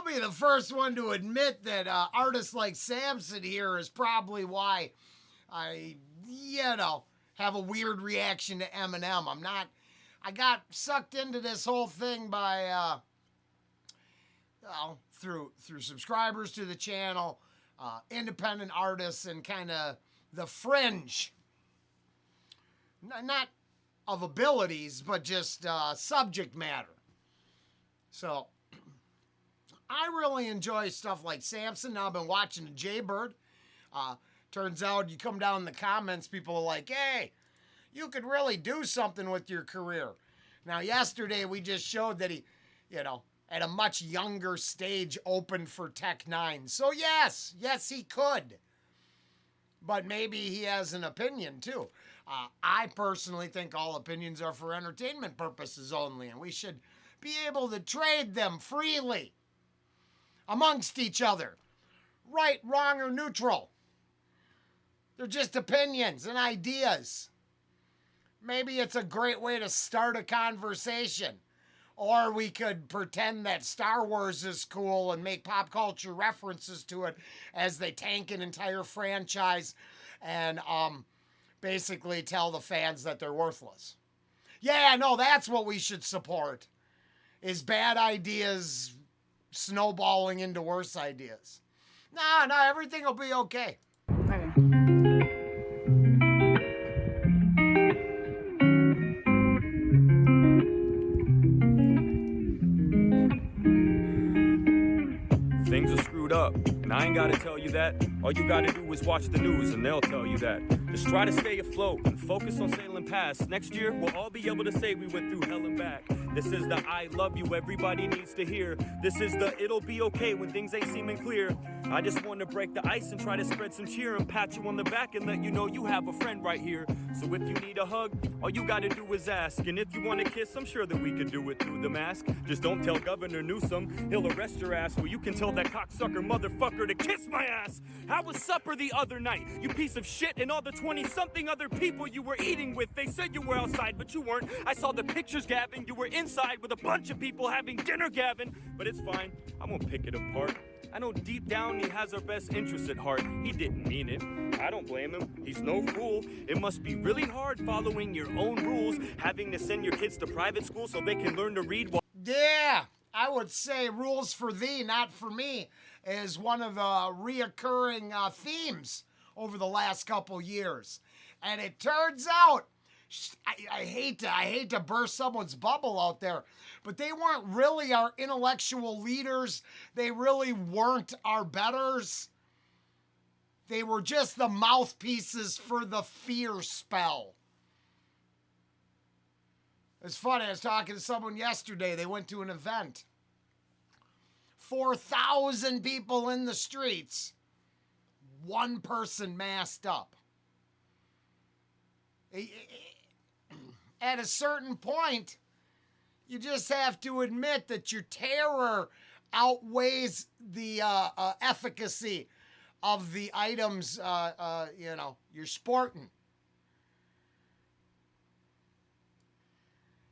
be the first one to admit that artists like Samson here is probably why I, have a weird reaction to Eminem. I got sucked into this whole thing by, through subscribers to the channel, independent artists, and kind of the fringe. Not of abilities, but just subject matter. So, I really enjoy stuff like Samson. Now I've been watching the Jaybird. Turns out you come down in the comments, people are like, hey, you could really do something with your career. Now, yesterday we just showed that he, at a much younger stage opened for Tech 9. So yes, he could. But maybe he has an opinion too. I personally think all opinions are for entertainment purposes only, and we should be able to trade them freely amongst each other. Right, wrong, or neutral. They're just opinions and ideas. Maybe it's a great way to start a conversation. Or we could pretend that Star Wars is cool and make pop culture references to it as they tank an entire franchise and basically tell the fans that they're worthless. Yeah, no, that's what we should support, is bad ideas snowballing into worse ideas. No, everything will be okay. Okay. Things are screwed up, and I ain't gotta tell you that. All you gotta do is watch the news, and they'll tell you that. Just try to stay afloat and focus on sailing past. Next year, we'll all be able to say we went through hell and back. This is the I love you everybody needs to hear. This is the it'll be okay when things ain't seeming clear. I just want to break the ice and try to spread some cheer and pat you on the back and let you know you have a friend right here. So if you need a hug, all you gotta do is ask. And if you want to kiss, I'm sure that we could do it through the mask. Just don't tell Governor Newsom, he'll arrest your ass. Well, you can tell that cocksucker motherfucker to kiss my ass. How was supper the other night, you piece of shit? And all the 20-something other people you were eating with, they said you were outside, but you weren't. I saw the pictures, Gavin. You were inside with a bunch of people having dinner, Gavin. But it's fine, I won't pick it apart. I know deep down he has our best interests at heart. He didn't mean it. I don't blame him. He's no fool. It must be really hard following your own rules, having to send your kids to private school so they can learn to read while... Yeah, I would say rules for thee, not for me, is one of the reoccurring themes over the last couple years. And it turns out, I hate to burst someone's bubble out there, but they weren't really our intellectual leaders. They really weren't our betters. They were just the mouthpieces for the fear spell. It's funny, I was talking to someone yesterday. They went to an event. 4,000 people in the streets. One person masked up. At a certain point, you just have to admit that your terror outweighs the efficacy of the items, you're sporting.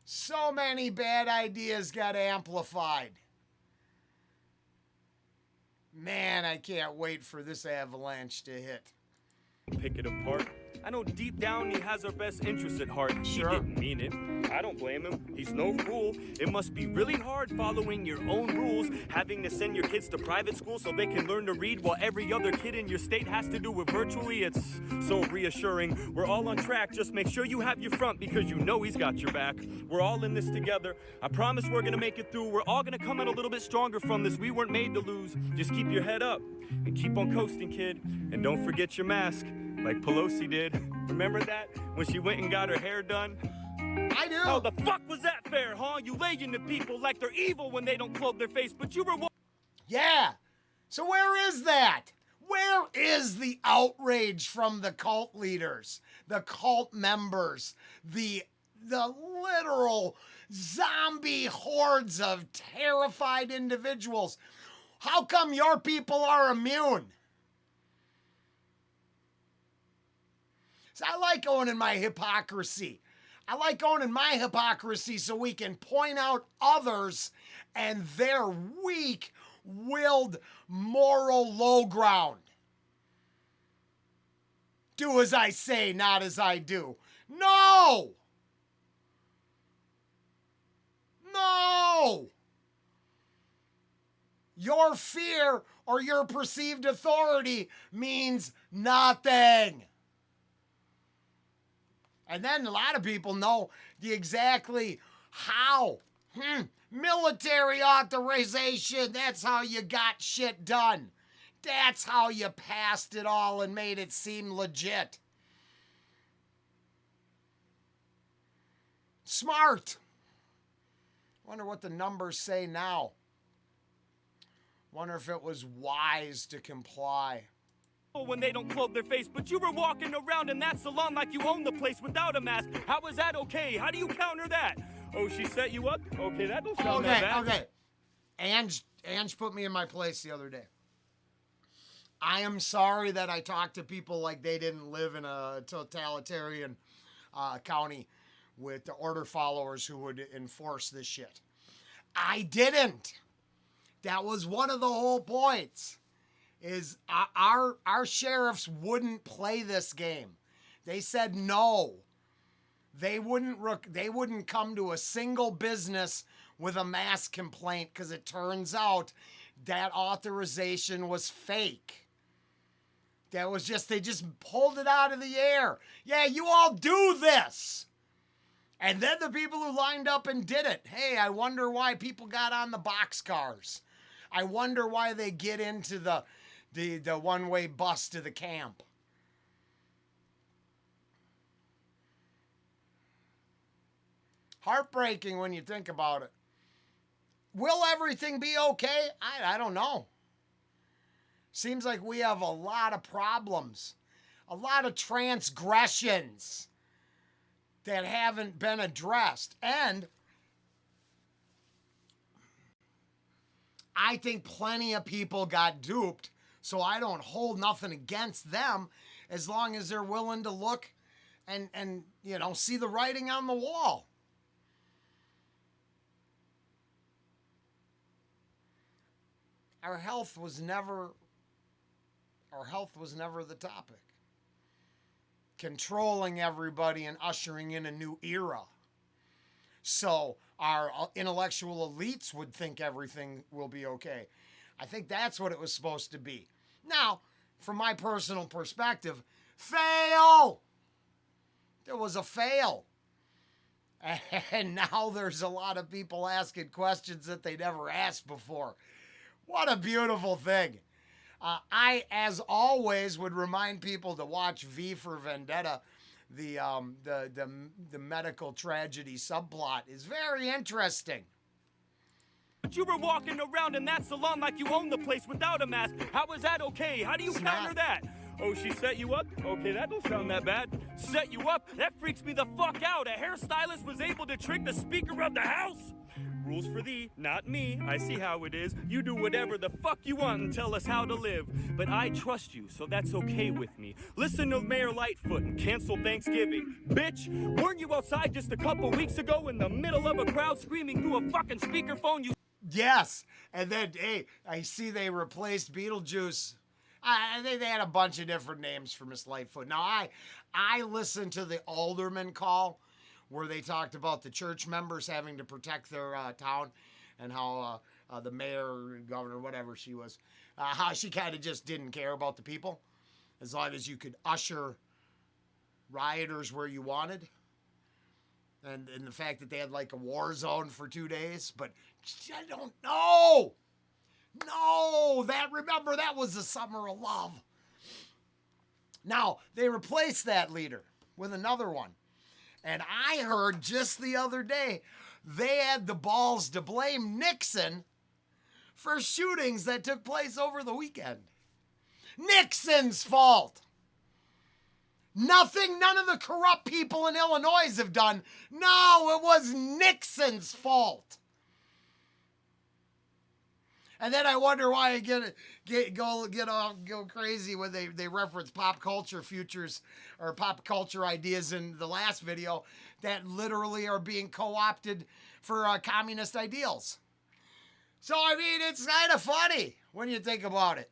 So many bad ideas got amplified. Man, I can't wait for this avalanche to hit. Pick it apart. I know deep down he has our best interests at heart. Sure. He didn't mean it. I don't blame him. He's no fool. It must be really hard following your own rules, having to send your kids to private school so they can learn to read while every other kid in your state has to do it virtually. It's so reassuring. We're all on track. Just make sure you have your front because you know he's got your back. We're all in this together. I promise we're gonna make it through. We're all gonna come out a little bit stronger from this. We weren't made to lose. Just keep your head up and keep on coasting, kid. And don't forget your mask, like Pelosi did. Remember that? When she went and got her hair done? I do. How the fuck was that fair, huh? You lay into people like they're evil when they don't clothe their face, but you were... Yeah. So where is that? Where is the outrage from the cult leaders, the cult members, the literal zombie hordes of terrified individuals? How come your people are immune? So I like owning my hypocrisy. I like owning my hypocrisy so we can point out others and their weak, strong-willed moral low ground. Do as I say, not as I do. No! No! Your fear or your perceived authority means nothing. And then a lot of people know the exactly how. Military authorization, that's how you got shit done. That's how you passed it all and made it seem legit. Smart. Wonder what the numbers say now. Wonder if it was wise to comply. When they don't clothe their face, but you were walking around in that salon like you own the place without a mask. How is that okay? How do you counter that? Oh, she set you up? Okay, that don't sound that bad. Okay. Ange put me in my place the other day. I am sorry that I talked to people like they didn't live in a totalitarian county with the order followers who would enforce this shit. I didn't. That was one of the whole points. Is our sheriffs wouldn't play this game. They said no. They wouldn't come to a single business with a mask complaint because it turns out that authorization was fake. That was just, they just pulled it out of the air. Yeah, you all do this. And then the people who lined up and did it. Hey, I wonder why people got on the boxcars. I wonder why they get into the one-way bus to the camp. Heartbreaking when you think about it. Will everything be okay? I don't know. Seems like we have a lot of problems, a lot of transgressions that haven't been addressed. And I think plenty of people got duped, so I don't hold nothing against them as long as they're willing to look and see the writing on the wall. Our health was never the topic. Controlling everybody and ushering in a new era. So our intellectual elites would think everything will be okay. I think that's what it was supposed to be. Now, from my personal perspective, fail! There was a fail. And now there's a lot of people asking questions that they never asked before. What a beautiful thing. I, as always, would remind people to watch V for Vendetta. The medical tragedy subplot is very interesting. But you were walking around in that salon like you own the place without a mask. How is that okay? How do you counter that? Oh, she set you up? Okay, that don't sound that bad. Set you up? That freaks me the fuck out. A hairstylist was able to trick the Speaker of the House? Rules for thee, not me. I see how it is. You do whatever the fuck you want and tell us how to live. But I trust you, so that's okay with me. Listen to Mayor Lightfoot and cancel Thanksgiving. Bitch, weren't you outside just a couple weeks ago in the middle of a crowd screaming through a fucking speakerphone? You Yes, and then, hey, I see they replaced Beetlejuice. I think they had a bunch of different names for Miss Lightfoot. Now, I listened to the alderman call where they talked about the church members having to protect their town and how the mayor, governor, whatever she was, how she kind of just didn't care about the people as long as you could usher rioters where you wanted. And the fact that they had like a war zone for 2 days. But I don't know. No, remember, that was the summer of love. Now, they replaced that leader with another one. And I heard just the other day, they had the balls to blame Nixon for shootings that took place over the weekend. Nixon's fault. Nothing none of the corrupt people in Illinois have done. No, it was Nixon's fault. And then I wonder why I go crazy when they reference pop culture futures or pop culture ideas in the last video that literally are being co-opted for communist ideals. So, I mean, it's kind of funny when you think about it.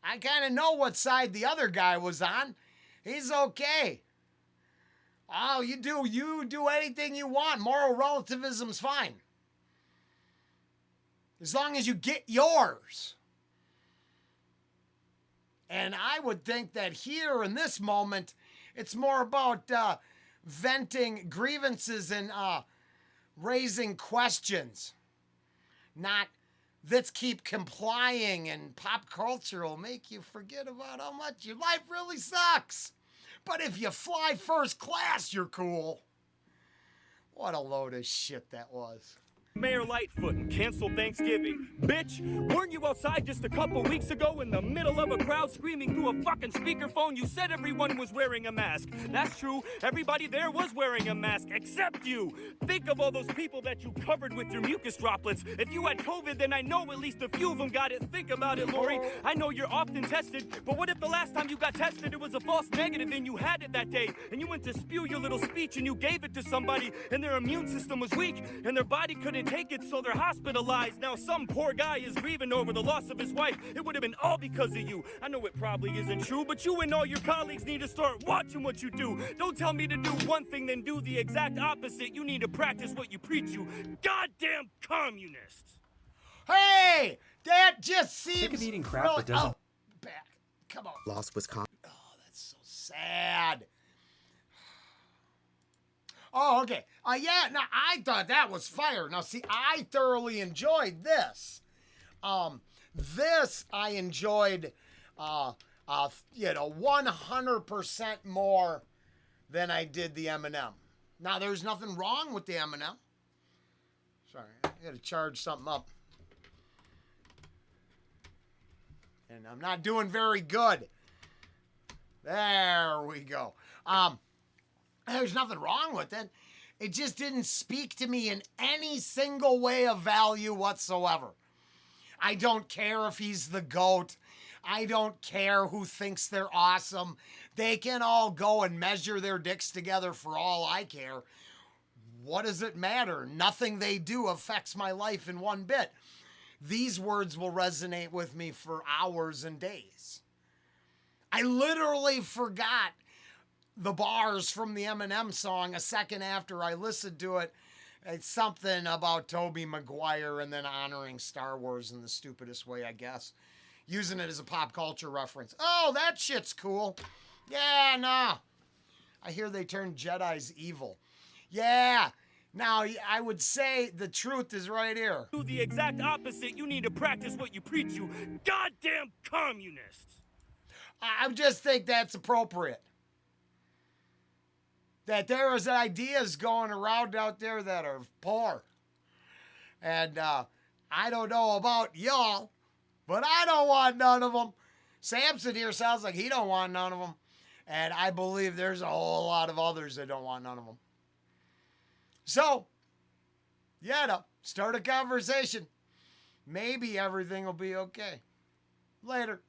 I kind of know what side the other guy was on. He's okay. Oh, you do anything you want. Moral relativism's fine. As long as you get yours. And I would think that here in this moment, it's more about venting grievances and raising questions. Not, let's keep complying, and pop culture will make you forget about how much your life really sucks. But if you fly first class, you're cool. What a load of shit that was. Mayor Lightfoot and cancel Thanksgiving. Bitch, weren't you outside just a couple weeks ago in the middle of a crowd screaming through a fucking speakerphone? You said everyone was wearing a mask. That's true. Everybody there was wearing a mask, except you. Think of all those people that you covered with your mucus droplets. If you had COVID, then I know at least a few of them got it. Think about it, Lori. I know you're often tested, but what if the last time you got tested, it was a false negative and you had it that day, and you went to spew your little speech and you gave it to somebody, and their immune system was weak, and their body couldn't take it, so they're hospitalized. Now some poor guy is grieving over the loss of his wife. It would have been all because of you. I know it probably isn't true, but you and all your colleagues need to start watching what you do. Don't tell me to do one thing, then do the exact opposite. You need to practice what you preach, you goddamn communists. Hey, that just seems Sick of eating crap really, that doesn't. Oh, back. Come on. Lost Wisconsin. Oh, that's so sad. Oh, okay. Yeah, now I thought that was fire. Now, see, I thoroughly enjoyed this. This I enjoyed, 100% more than I did the M&M. Now, there's nothing wrong with the M&M. Sorry, I got to charge something up. And I'm not doing very good. There we go. There's nothing wrong with it. It just didn't speak to me in any single way of value whatsoever. I don't care if he's the GOAT. I don't care who thinks they're awesome. They can all go and measure their dicks together for all I care. What does it matter? Nothing they do affects my life in one bit. These words will resonate with me for hours and days. I literally forgot the bars from the Eminem song a second after I listened to it. It's something about Tobey Maguire and then honoring Star Wars in the stupidest way, I guess. Using it as a pop culture reference. Oh, that shit's cool. Yeah, nah. I hear they turned Jedis evil. Yeah. Now, I would say the truth is right here. Do the exact opposite. You need to practice what you preach, you goddamn communists. I just think that's appropriate. That there is ideas going around out there that are poor. And I don't know about y'all, but I don't want none of them. Samson here sounds like he don't want none of them. And I believe there's a whole lot of others that don't want none of them. So, start a conversation. Maybe everything will be okay. Later.